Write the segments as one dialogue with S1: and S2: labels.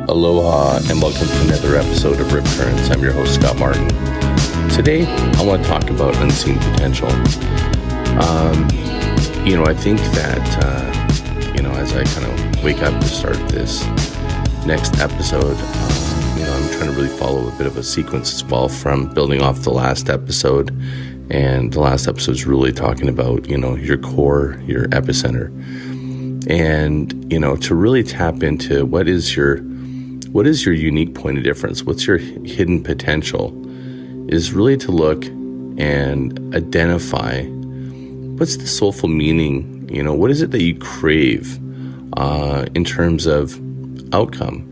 S1: Aloha and welcome to another episode of RIPCURRENTS. I'm your host, Scott Martin. Today, I want to talk about unseen potential. I think that, as I kind of wake up to start this next episode, I'm trying to really follow a bit of a sequence as well from building off the last episode. And the last episode is really talking about, your core, your epicenter. And, to really tap into what is your unique point of difference, what's your hidden potential, is really to look and identify what's the soulful meaning, what is it that you crave in terms of outcome.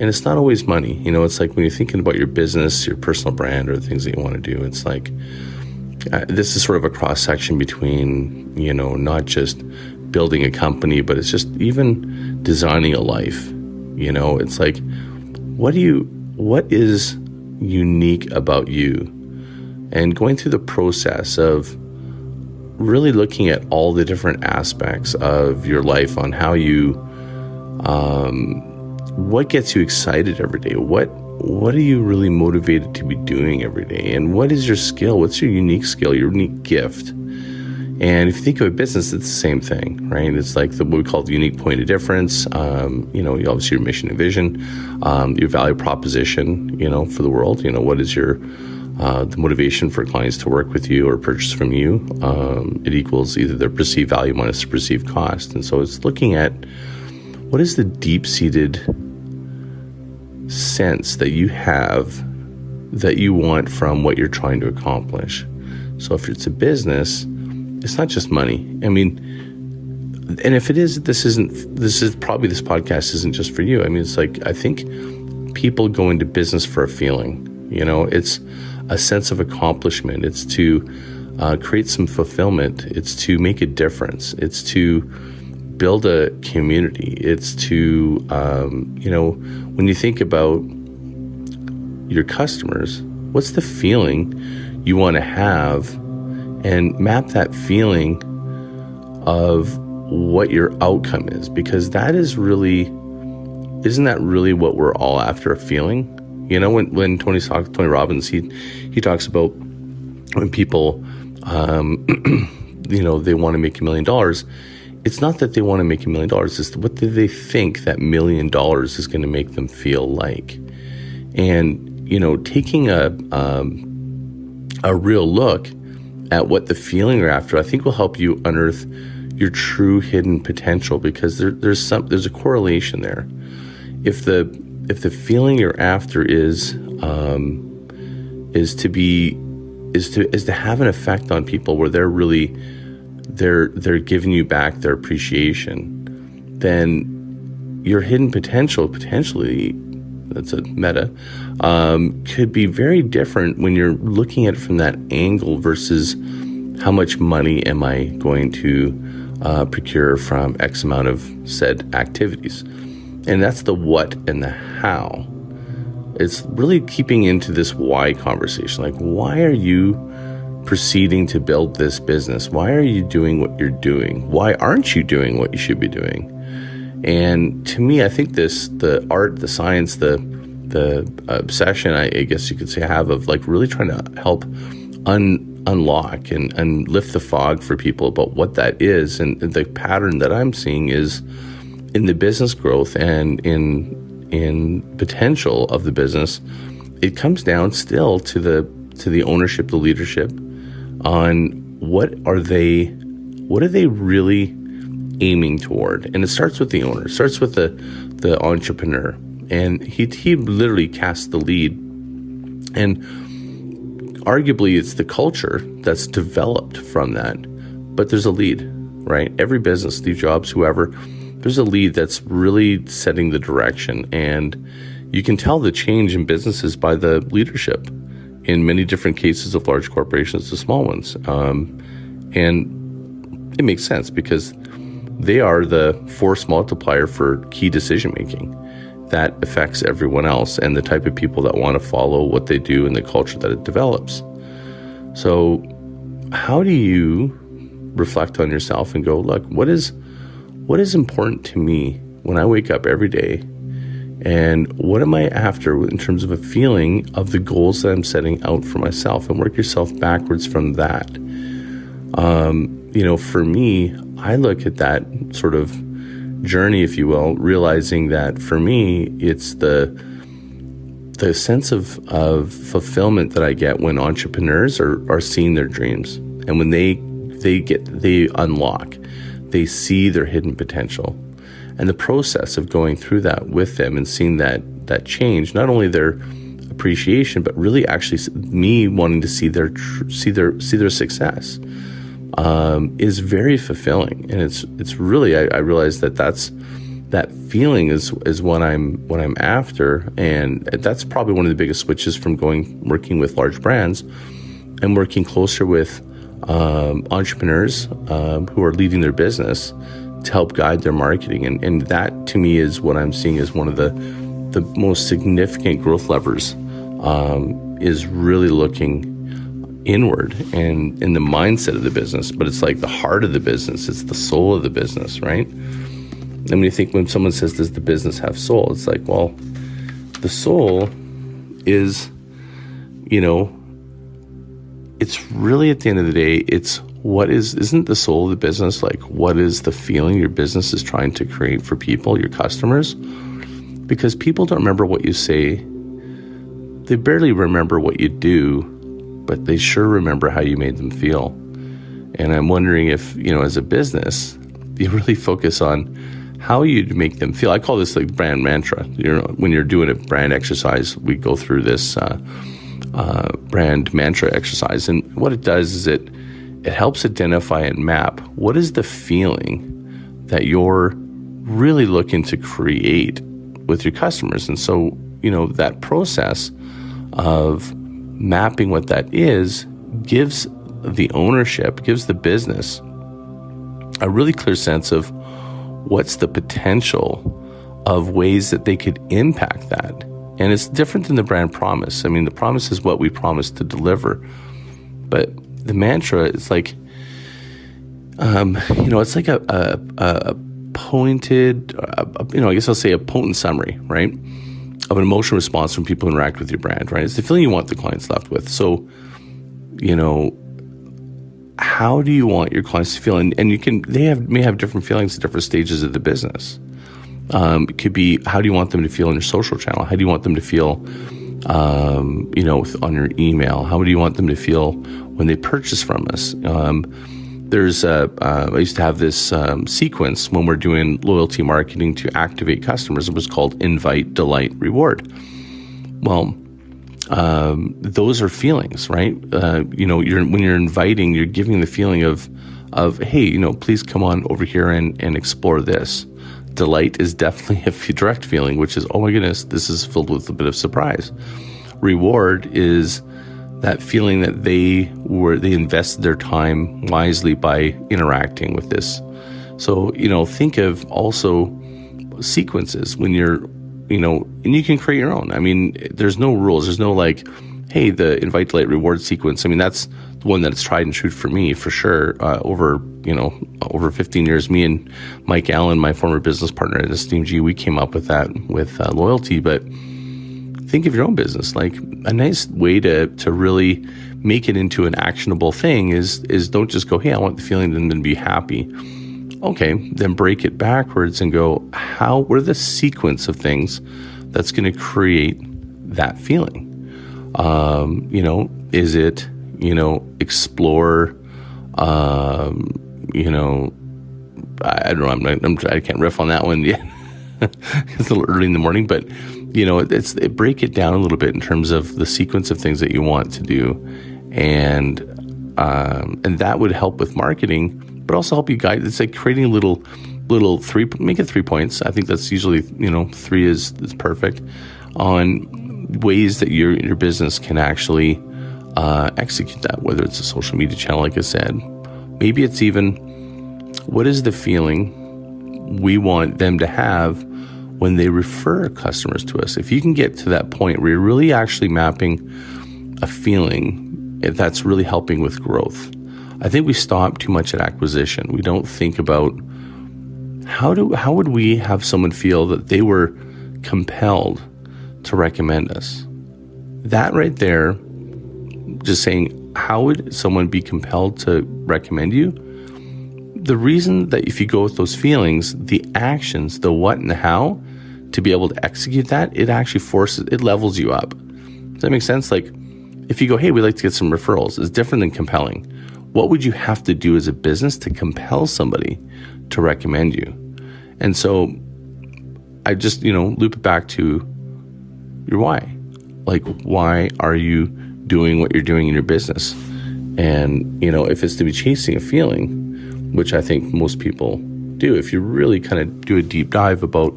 S1: And it's not always money. It's like when you're thinking about your business, your personal brand, or the things that you want to do, it's like this is sort of a cross-section between, not just building a company, but it's just even designing a life. It's like, what is unique about you? And going through the process of really looking at all the different aspects of your life on how you, what gets you excited every day? What are you really motivated to be doing every day? And what is your skill? What's your unique skill, your unique gift? And if you think of a business, it's the same thing, right? It's like what we call the unique point of difference. Obviously your mission and vision, your value proposition, for the world. What is your the motivation for clients to work with you or purchase from you? It equals either their perceived value minus the perceived cost. And so it's looking at what is the deep-seated sense that you have that you want from what you're trying to accomplish. So if it's a business, it's not just money. And if it is, this podcast isn't just for you. It's like, I think people go into business for a feeling, it's a sense of accomplishment. It's to create some fulfillment. It's to make a difference. It's to build a community. It's to, when you think about your customers, what's the feeling you want to have? And map that feeling of what your outcome is, because that is really, isn't that really what we're all after, a feeling? When Tony Robbins, he talks about when people, they want to make $1 million. It's not that they want to make $1 million. It's what do they think that $1 million is going to make them feel like? And, taking a real look at what the feeling you're after, I think will help you unearth your true hidden potential, because there's a correlation there. If the feeling you're after is to have an effect on people where they're really they're giving you back their appreciation, then your hidden potential, potentially, that's a meta, could be very different when you're looking at it from that angle versus how much money am I going to procure from X amount of said activities. And that's the what and the how. It's really keeping into this why conversation. Like, why are you proceeding to build this business? Why are you doing what you're doing? Why aren't you doing what you should be doing? And to me, I think the art, the science, the obsession, I guess you could say, I have of like really trying to help unlock and lift the fog for people about what that is. And the pattern that I'm seeing is in the business growth and in potential of the business, it comes down still to the ownership, the leadership on what are they really aiming toward. And it starts with the owner. It starts with the entrepreneur. And he literally casts the lead. And arguably it's the culture that's developed from that. But there's a lead, right? Every business, Steve Jobs, whoever, there's a lead that's really setting the direction. And you can tell the change in businesses by the leadership in many different cases of large corporations to small ones. And it makes sense because they are the force multiplier for key decision making that affects everyone else and the type of people that want to follow what they do and the culture that it develops. So how do you reflect on yourself and go, look, what is important to me when I wake up every day And what am I after in terms of a feeling of the goals that I'm setting out for myself, and work yourself backwards from that. For me, I look at that sort of journey, if you will, realizing that for me, it's the sense of fulfillment that I get when entrepreneurs are seeing their dreams, and when they unlock, they see their hidden potential, and the process of going through that with them and seeing that change, not only their appreciation, but really actually me wanting to see their success, is very fulfilling. And it's really, I realize that feeling is what I'm after. And that's probably one of the biggest switches from working with large brands and working closer with entrepreneurs who are leading their business to help guide their marketing. And that to me is what I'm seeing as one of the most significant growth levers, is really looking inward and in the mindset of the business. But it's like the heart of the business, it's the soul of the business, right? I mean, you think when someone says, does the business have soul? It's like, well, the soul is, it's really, at the end of the day, it's isn't the soul of the business, like, what is the feeling your business is trying to create for people, your customers? Because people don't remember what you say. They barely remember what you do, but they sure remember how you made them feel. And I'm wondering if, as a business, you really focus on how you make them feel. I call this like brand mantra. When you're doing a brand exercise, we go through this brand mantra exercise. And what it does is it helps identify and map what is the feeling that you're really looking to create with your customers. And so, that process of mapping what that is gives the ownership, gives the business a really clear sense of what's the potential of ways that they could impact that. And it's different than the brand promise. I mean, the promise is what we promise to deliver. But the mantra is like, it's like a pointed, I guess I'll say a potent summary, right, of an emotional response from people who interact with your brand, right? It's the feeling you want the clients left with. So, how do you want your clients to feel? And they may have different feelings at different stages of the business. It could be, how do you want them to feel on your social channel? How do you want them to feel, on your email? How do you want them to feel when they purchase from us? I used to have this sequence when we're doing loyalty marketing to activate customers. It was called Invite, Delight, Reward. Well, those are feelings, right? When you're inviting, you're giving the feeling of hey, please come on over here and explore this. Delight is definitely a direct feeling, which is, oh my goodness, this is filled with a bit of surprise. Reward is that feeling that they invested their time wisely by interacting with this. So, think of also sequences when you're, and you can create your own. I mean, there's no rules. There's no like, hey, the invite, delight, reward sequence. I mean, that's the one that's tried and true for me, for sure. Over 15 years, me and Mike Allen, my former business partner at Esteem G, we came up with that with loyalty. But think of your own business. Like, a nice way to really make it into an actionable thing is don't just go, hey, I want the feeling and then be happy. Okay, then break it backwards and go, what are the sequence of things that's going to create that feeling? Is it, explore, I don't know, I can't riff on that one yet. It's a little early in the morning, but, break it down a little bit in terms of the sequence of things that you want to do. And that would help with marketing, but also help you guide. It's like creating a little make it 3 points. I think that's usually, 3 is perfect, on ways that your business can actually execute that, whether it's a social media channel, like I said. Maybe it's even, what is the feeling we want them to have when they refer customers to us? If you can get to that point where you're really actually mapping a feeling, that's really helping with growth. I think we stop too much at acquisition. We don't think about how would we have someone feel that they were compelled to recommend us. That right there, just saying, how would someone be compelled to recommend you? The reason that if you go with those feelings, the actions, the what and the how, to be able to execute that, it actually it levels you up. Does that make sense? Like, if you go, hey, we'd like to get some referrals, it's different than compelling. What would you have to do as a business to compel somebody to recommend you? And so I just, loop it back to your why. Like, why are you doing what you're doing in your business? And, if it's to be chasing a feeling, which I think most people do, if you really kind of do a deep dive about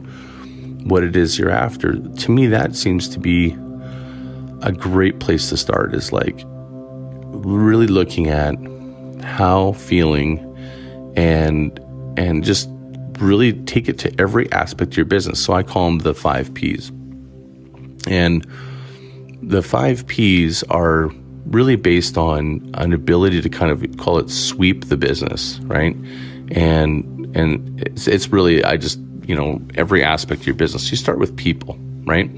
S1: what it is you're after, to me, that seems to be a great place to start, is like really looking at how feeling and just really take it to every aspect of your business. So I call them the 5 Ps. And the 5 Ps are really based on an ability to kind of call it sweep the business, right? And it's really, every aspect of your business. You start with people, right?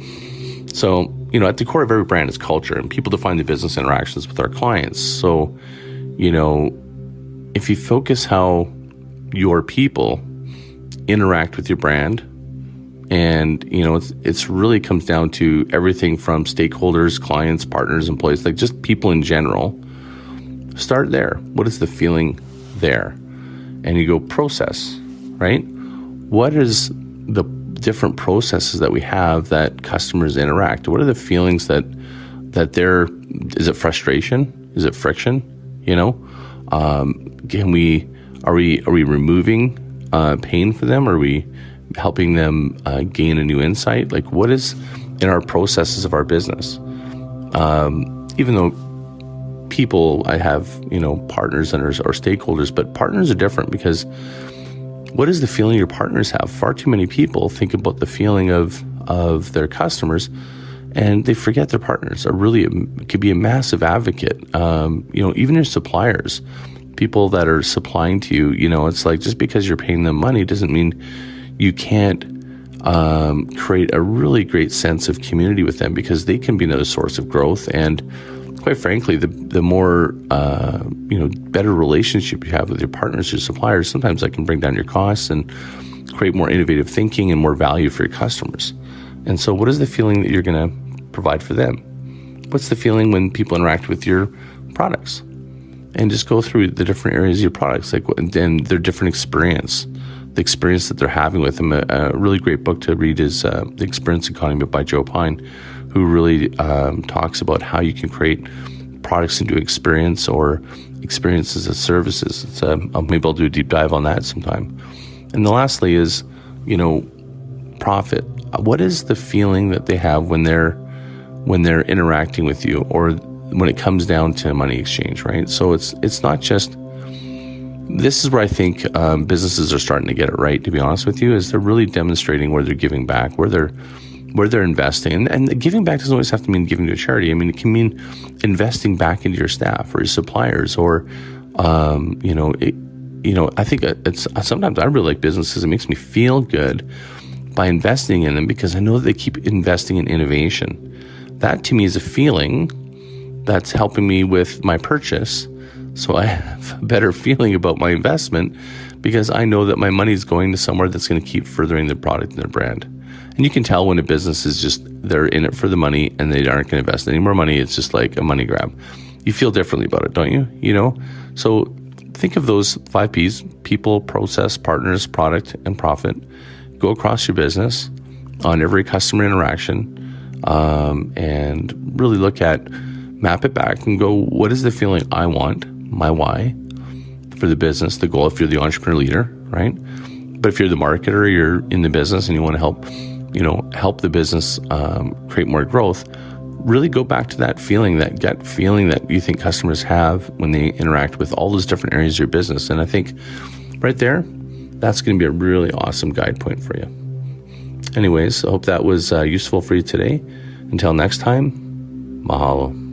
S1: So, at the core of every brand is culture, and people define the business interactions with our clients. So, if you focus how your people interact with your brand, and, it's really comes down to everything from stakeholders, clients, partners, employees, like just people in general. Start there. What is the feeling there? And you go process, right? What is the different processes that we have that customers interact? What are the feelings that is it frustration? Is it friction? Are we removing pain for them? Are we helping them gain a new insight? Like, what is in our processes of our business? Even though people, I have, partners and or stakeholders, but partners are different, because what is the feeling your partners have? Far too many people think about the feeling of their customers, and they forget their partners are really could be a massive advocate. Even your suppliers, people that are supplying to you, it's like, just because you're paying them money doesn't mean you can't create a really great sense of community with them, because they can be another source of growth. And quite frankly, the more better relationship you have with your partners, your suppliers, sometimes that can bring down your costs and create more innovative thinking and more value for your customers. And so, what is the feeling that you're going to provide for them? What's the feeling when people interact with your products? And just go through the different areas of your products, like, and their different experience. The experience that they're having with them. A really great book to read is The Experience Economy by Joe Pine, who really talks about how you can create products into experience, or experiences as services. Maybe I'll do a deep dive on that sometime. And then lastly is, profit. What is the feeling that they have when they're interacting with you, or when it comes down to money exchange, right? So it's not just. This is where I think businesses are starting to get it right, to be honest with you, is they're really demonstrating where they're giving back, where they're investing. And giving back doesn't always have to mean giving to a charity. I mean, it can mean investing back into your staff or your suppliers, or, I think it's sometimes I really like businesses. It makes me feel good by investing in them, because I know that they keep investing in innovation. That to me is a feeling that's helping me with my purchase. So I have a better feeling about my investment, because I know that my money is going to somewhere that's going to keep furthering their product and their brand. And you can tell when a business is just, they're in it for the money and they aren't going to invest any more money. It's just like a money grab. You feel differently about it, don't you? So think of those 5 Ps: people, process, partners, product, and profit. Go across your business on every customer interaction, and really map it back and go, what is the feeling I want? My why for the business, the goal, if you're the entrepreneur leader, right? But if you're the marketer, you're in the business and you want to help the business create more growth, really go back to that feeling, that gut feeling that you think customers have when they interact with all those different areas of your business. And I think right there, that's going to be a really awesome guide point for you. Anyways, I hope that was useful for you today. Until next time, mahalo.